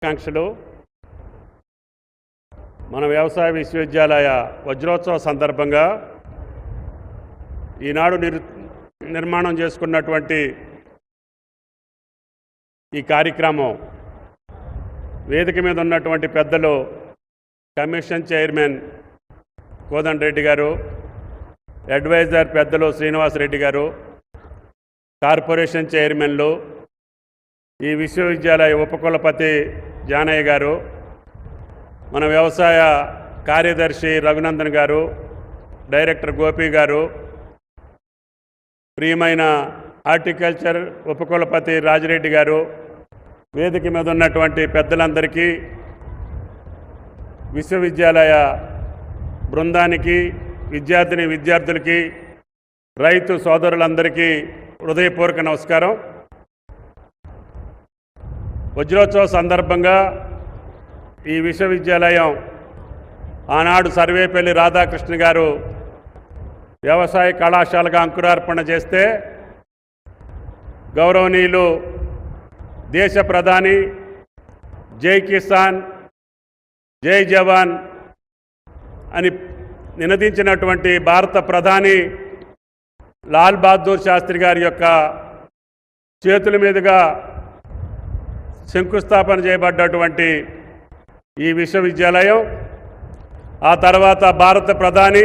ఆకాంక్షలు మన వ్యవసాయ విశ్వవిద్యాలయ వజ్రోత్సవ సందర్భంగా ఈనాడు నిర్మాణం చేసుకున్నటువంటి ఈ కార్యక్రమం వేదిక మీద ఉన్నటువంటి పెద్దలు కమిషన్ చైర్మన్ కోదండరెడ్డి గారు, అడ్వైజర్ పెద్దలు శ్రీనివాసరెడ్డి గారు, కార్పొరేషన్ చైర్మన్లు, ఈ విశ్వవిద్యాలయ ఉపకులపతి జానయ్య గారు, మన వ్యవసాయ కార్యదర్శి రఘునందన్ గారు, డైరెక్టర్ గోపి గారు, ప్రియమైన హార్టికల్చర్ ఉపకులపతి రాజిరెడ్డి గారు, వేదిక మీద ఉన్నటువంటి పెద్దలందరికీ, విశ్వవిద్యాలయ బృందానికి, విద్యార్థులకి, రైతు సోదరులందరికీ హృదయపూర్వక నమస్కారం. వజ్రోత్సవ సందర్భంగా ఈ విశ్వవిద్యాలయం ఆనాడు సర్వేపల్లి రాధాకృష్ణ గారు వ్యవసాయ కళాశాలగా అంకురార్పణ చేస్తే గౌరవనీయులు దేశ ప్రధాని జై కిసాన్ జై జవాన్ అని నినదించినటువంటి భారత ప్రధాని లాల్ బహదూర్ శాస్త్రి గారి యొక్క చేతుల మీదుగా శంకుస్థాపన చేయబడ్డటువంటి ఈ విశ్వవిద్యాలయం ఆ తర్వాత భారత ప్రధాని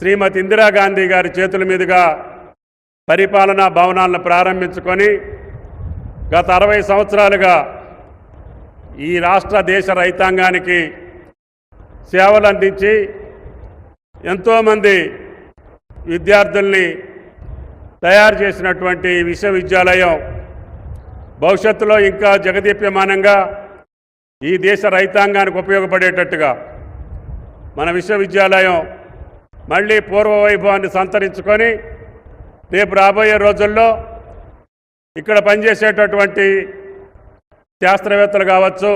శ్రీమతి ఇందిరాగాంధీ గారి చేతుల మీదుగా పరిపాలనా భవనాలను ప్రారంభించుకొని గత 60 సంవత్సరాలుగా ఈ రాష్ట్ర దేశ రైతాంగానికి సేవలు అందించి ఎంతోమంది విద్యార్థుల్ని తయారు చేసినటువంటి విశ్వవిద్యాలయం భవిష్యత్తులో ఇంకా జగదీప్యమానంగా ఈ దేశ రైతాంగానికి ఉపయోగపడేటట్టుగా మన విశ్వవిద్యాలయం మళ్ళీ పూర్వ వైభవాన్ని సంతరించుకొని రేపు రాబోయే రోజుల్లో ఇక్కడ పనిచేసేటటువంటి శాస్త్రవేత్తలు కావచ్చు,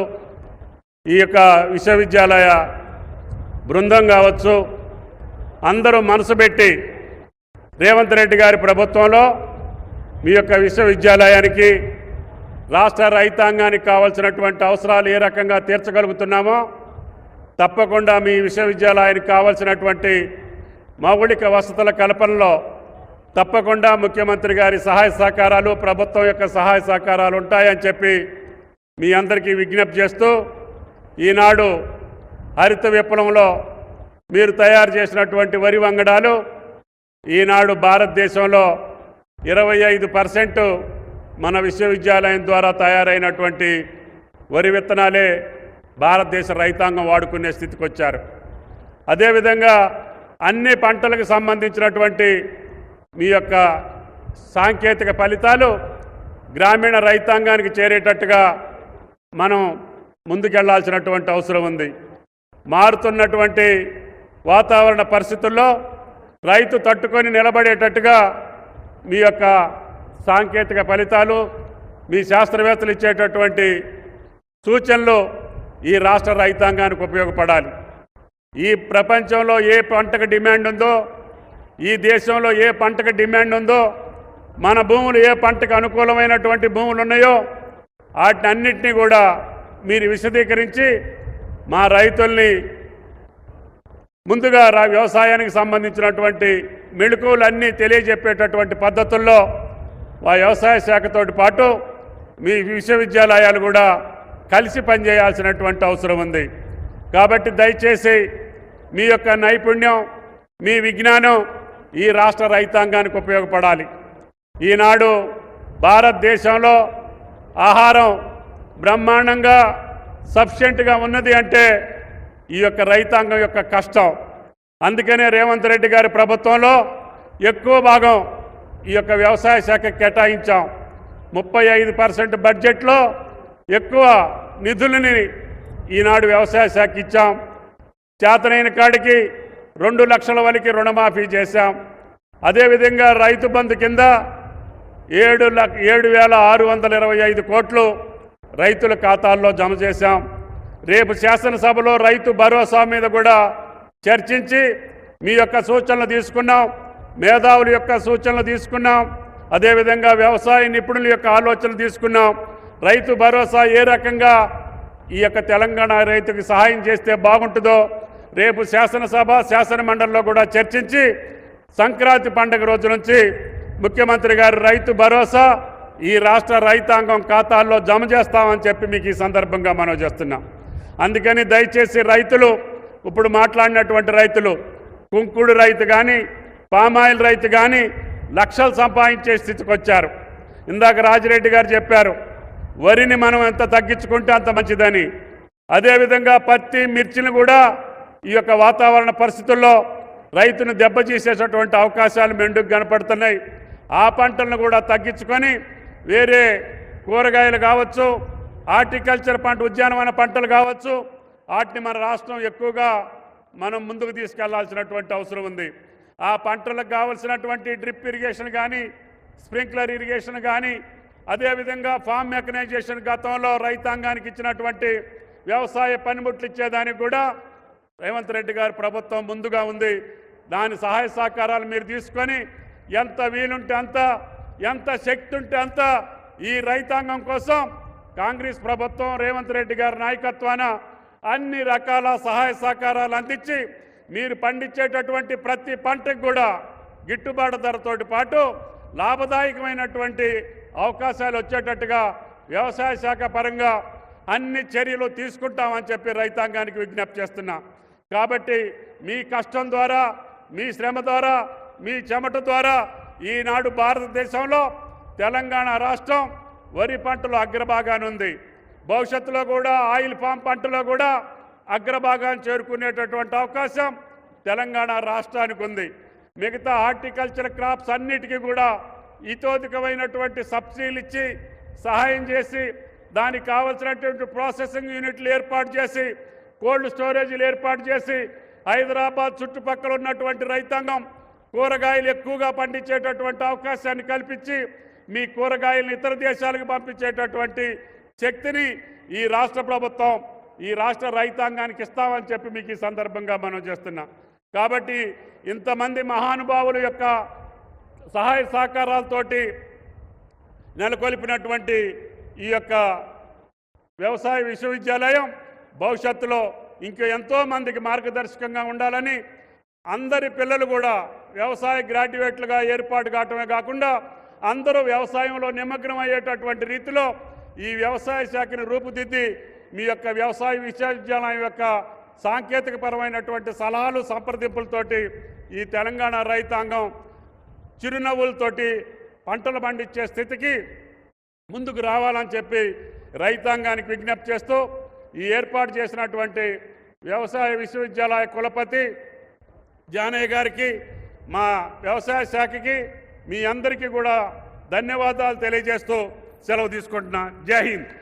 ఈ యొక్క విశ్వవిద్యాలయ బృందం కావచ్చు, అందరూ మనసు పెట్టి రేవంత్ రెడ్డి గారి ప్రభుత్వంలో మీ యొక్క విశ్వవిద్యాలయానికి రాష్ట్ర రైతాంగానికి కావాల్సినటువంటి అవసరాలు ఏ రకంగా తీర్చగలుగుతున్నామో తప్పకుండా మీ విశ్వవిద్యాలయానికి కావాల్సినటువంటి మౌలిక వసతుల కల్పనలో తప్పకుండా ముఖ్యమంత్రి గారి సహాయ సహకారాలు, ప్రభుత్వం యొక్క సహాయ సహకారాలు ఉంటాయని చెప్పి మీ అందరికీ విజ్ఞప్తి చేస్తూ, ఈనాడు హరిత విప్లవంలో మీరు తయారు చేసినటువంటి వరి వంగడాలు ఈనాడు భారతదేశంలో 25% మన విశ్వవిద్యాలయం ద్వారా తయారైనటువంటి వరి విత్తనాలే భారతదేశ రైతాంగం వాడుకునే స్థితికి వచ్చారు. అదేవిధంగా అన్ని పంటలకు సంబంధించినటువంటి మీ యొక్క సాంకేతిక ఫలితాలు గ్రామీణ రైతాంగానికి చేరేటట్టుగా మనం ముందుకెళ్లాల్సినటువంటి అవసరం ఉంది. మారుతున్నటువంటి వాతావరణ పరిస్థితుల్లో రైతు తట్టుకొని నిలబడేటట్టుగా మీ యొక్క సాంకేతిక ఫలితాలు, మీ శాస్త్రవేత్తలు ఇచ్చేటటువంటి సూచనలు ఈ రాష్ట్ర రైతాంగానికి ఉపయోగపడాలి. ఈ ప్రపంచంలో ఏ పంటకు డిమాండ్ ఉందో, ఈ దేశంలో ఏ పంటకు డిమాండ్ ఉందో, మన భూములు ఏ పంటకు అనుకూలమైనటువంటి భూములు ఉన్నాయో వాటిని అన్నింటినీ కూడా మీరు విశదీకరించి మా రైతుల్ని ముందుగా వ్యవసాయానికి సంబంధించినటువంటి మెళకువలన్నీ తెలియజెప్పేటటువంటి పద్ధతుల్లో ఆ వ్యవసాయ శాఖతోటి పాటు మీ విశ్వవిద్యాలయాలు కూడా కలిసి పనిచేయాల్సినటువంటి అవసరం ఉంది. కాబట్టి దయచేసి మీ యొక్క నైపుణ్యం, మీ విజ్ఞానం ఈ రాష్ట్ర రైతాంగానికి ఉపయోగపడాలి. ఈనాడు భారతదేశంలో ఆహారం బ్రహ్మాండంగా సఫిషియెంట్గా ఉన్నది అంటే ఈ యొక్క రైతాంగం యొక్క కష్టం. అందుకనే రేవంత్ రెడ్డి గారి ప్రభుత్వంలో ఎక్కువ భాగం ఈ యొక్క వ్యవసాయ శాఖకు కేటాయించాం. 35% బడ్జెట్లో ఎక్కువ నిధులని ఈనాడు వ్యవసాయ శాఖ ఇచ్చాం. చేతనైన కాడికి 2 లక్షల వరకు రుణమాఫీ చేశాం. అదేవిధంగా రైతు బంధు కింద 7,625 కోట్లు రైతుల ఖాతాల్లో జమ చేశాం. రేపు శాసనసభలో రైతు భరోసా మీద కూడా చర్చించి మీ యొక్క సూచనలు తీసుకున్నాం, మేధావుల యొక్క సూచనలు తీసుకున్నాం, అదేవిధంగా వ్యవసాయ నిపుణుల యొక్క ఆలోచనలు తీసుకున్నాం. రైతు భరోసా ఏ రకంగా ఈ యొక్క తెలంగాణ రైతుకి సహాయం చేస్తే బాగుంటుందో రేపు శాసనసభ శాసన మండలిలో కూడా చర్చించి సంక్రాంతి పండుగ రోజు నుంచి ముఖ్యమంత్రి గారు రైతు భరోసా ఈ రాష్ట్ర రైతాంగం ఖాతాల్లో జమ చేస్తామని చెప్పి మీకు ఈ సందర్భంగా మనం చేస్తున్నాం. అందుకని దయచేసి రైతులు ఇప్పుడు మాట్లాడినటువంటి రైతులు కుంకుడు రైతు కానీ పామాయిల్ రైతు కానీ లక్షలు సంపాదించే స్థితికి వచ్చారు. ఇందాక రాజిరెడ్డి గారు చెప్పారు వరిని మనం ఎంత తగ్గించుకుంటే అంత మంచిదని. అదేవిధంగా పత్తి మిర్చిని కూడా ఈ యొక్క వాతావరణ పరిస్థితుల్లో రైతును దెబ్బతీసేటటువంటి అవకాశాలు మెండుకు కనపడుతున్నాయి. ఆ పంటలను కూడా తగ్గించుకొని వేరే కూరగాయలు కావచ్చు, హార్టికల్చర్ పంట ఉద్యానవన పంటలు కావచ్చు, వాటిని మన రాష్ట్రం ఎక్కువగా మనం ముందుకు తీసుకెళ్లాల్సినటువంటి అవసరం ఉంది. ఆ పంటలకు కావలసినటువంటి డ్రిప్ ఇరిగేషన్ కానీ స్ప్రింక్లర్ ఇరిగేషన్ కానీ అదేవిధంగా ఫామ్ మెకనైజేషన్ గతంలో రైతాంగానికి ఇచ్చినటువంటి వ్యవసాయ పనిముట్లు ఇచ్చేదానికి కూడా రేవంత్ రెడ్డి గారి ప్రభుత్వం ముందుగా ఉంది. దాని సహాయ సహకారాలు మీరు తీసుకొని ఎంత వీలుంటే అంత, ఎంత శక్తి ఉంటే అంత ఈ రైతాంగం కోసం కాంగ్రెస్ ప్రభుత్వం రేవంత్ రెడ్డి గారి నాయకత్వాన అన్ని రకాల సహాయ సహకారాలు అందించి మీరు పండించేటటువంటి ప్రతి పంటకు కూడా గిట్టుబాటు ధరతోటి పాటు లాభదాయకమైనటువంటి అవకాశాలు వచ్చేటట్టుగా వ్యవసాయ శాఖ పరంగా అన్ని చర్యలు తీసుకుంటామని చెప్పి రైతాంగానికి విజ్ఞప్తి చేస్తున్నా. కాబట్టి మీ కష్టం ద్వారా, మీ శ్రమ ద్వారా, మీ చెమట ద్వారా ఈనాడు భారతదేశంలో తెలంగాణ రాష్ట్రం వరి పంటలో అగ్రభాగానుంది. భవిష్యత్తులో కూడా ఆయిల్ పామ్ పంటలో కూడా అగ్రభాగాన్ని చేరుకునేటటువంటి అవకాశం తెలంగాణ రాష్ట్రానికి ఉంది. మిగతా హార్టికల్చర్ క్రాప్స్ అన్నిటికీ కూడా ఇతోధికమైనటువంటి సబ్సిడీలు ఇచ్చి సహాయం చేసి దానికి కావలసినటువంటి ప్రాసెసింగ్ యూనిట్లు ఏర్పాటు చేసి కోల్డ్ స్టోరేజీలు ఏర్పాటు చేసి హైదరాబాద్ చుట్టుపక్కల ఉన్నటువంటి రైతాంగం కూరగాయలు ఎక్కువగా పండించేటటువంటి అవకాశాన్ని కల్పించి మీ కూరగాయలను ఇతర దేశాలకు పంపించేటటువంటి శక్తిని ఈ రాష్ట్ర ప్రభుత్వం ఈ రాష్ట్ర రైతాంగానికి ఇస్తామని చెప్పి మీకు ఈ సందర్భంగా మనం చేస్తున్నాం. కాబట్టి ఇంతమంది మహానుభావుల యొక్క సహాయ సహకారాలతోటి నెలకొల్పినటువంటి ఈ యొక్క వ్యవసాయ విశ్వవిద్యాలయం భవిష్యత్తులో ఇంకా ఎంతోమందికి మార్గదర్శకంగా ఉండాలని అందరి పిల్లలు కూడా వ్యవసాయ గ్రాడ్యుయేట్లుగా ఏర్పాటు కావటమే కాకుండా అందరూ వ్యవసాయంలో నిమగ్నం అయ్యేటటువంటి రీతిలో ఈ వ్యవసాయ శాఖను రూపుదిద్ది మీ యొక్క వ్యవసాయ విశ్వవిద్యాలయం యొక్క సాంకేతికపరమైనటువంటి సలహాలు సంప్రదింపులతోటి ఈ తెలంగాణ రైతాంగం చిరునవ్వులతోటి పంటలు పండించే స్థితికి ముందుకు రావాలని చెప్పి రైతాంగానికి విజ్ఞప్తి చేస్తూ ఈ ఏర్పాటు చేసినటువంటి వ్యవసాయ విశ్వవిద్యాలయ కులపతి జానయ్య గారికి, మా వ్యవసాయ శాఖకి, మీ అందరికీ కూడా ధన్యవాదాలు తెలియజేస్తూ సెలవు తీసుకుంటున్నా. జై హింద్.